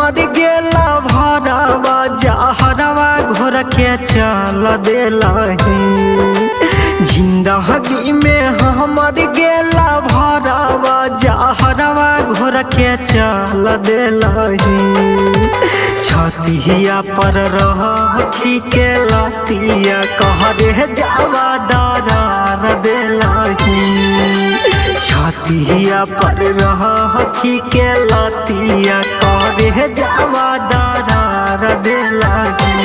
हमर गेला भरवा जहरवा घोर के चल देलही। जिंदगी में हमर गेला भरवा जहरवा घोर के चल देलही। छतिया पर रखी के लतिया कहरे जावा दरार देलही। छतिया पर रखी के लतिया कहरे जावा दरार देलही।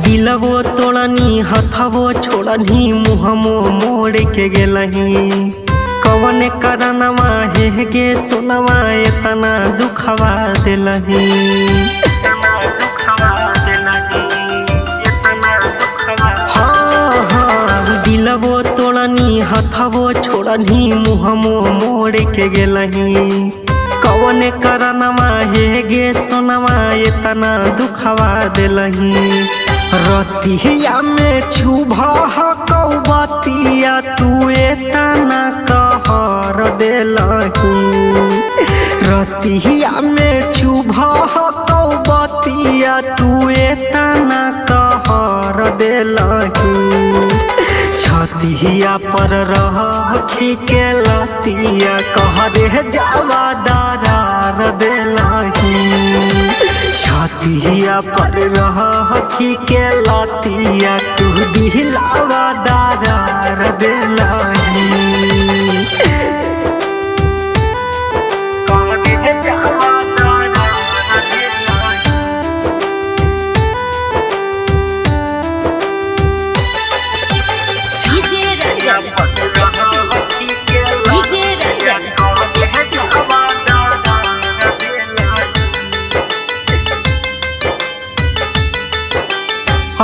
दिलवो तोड़नी हथवो छोड़नी मुहमो मोड़ के गेलही। कवन करनवा हे गे सोनवा इतना दुखवा दिलही। हाँ दिलवो तोड़नी हथवो छोड़नी मुहमो मोड़ के गेलही। कवन करनवा हे गे सोनवा इतना दुखवा दिलही। रतिया में छुभह कौबतिया तू एतना कहर देलही। रतिया में छुभह कौबतिया तू एतना कहर देलही। छतिया पर रखी के लतिया कहरे जावा दरार देलही। छतिया पर रखी के लतिया तू दिलावा दरार देलही।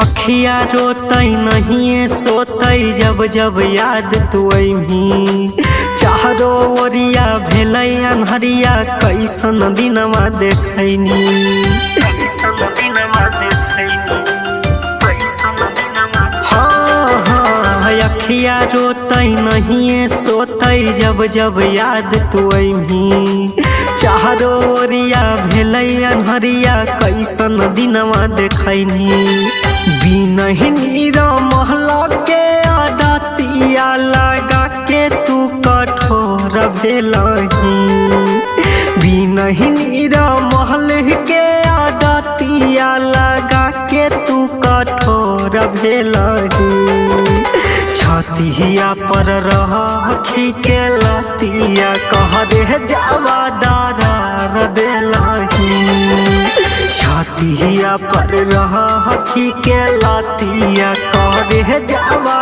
अखिया रोतई नहीं सोतई जब जब याद तू अइही। चारो ओरिया भेलै अन्हरिया कैसन दिनवा देखैनी। हाँ अखिया रोतई नहीं सोतई जब जब याद तू अइही। चारो ओरिया भेलै अन्हरिया कैसन दिनवा देखैनी। बिनही महला के आदतिया लगा के तू कठोर भेलही। बिनही महल के आदतिया लगा के तू कठोर भेलही। छतिया पर रखी के लतिया कहरे जावा दरार देलही। छतिया पर रखी के लतिया कहरे जावा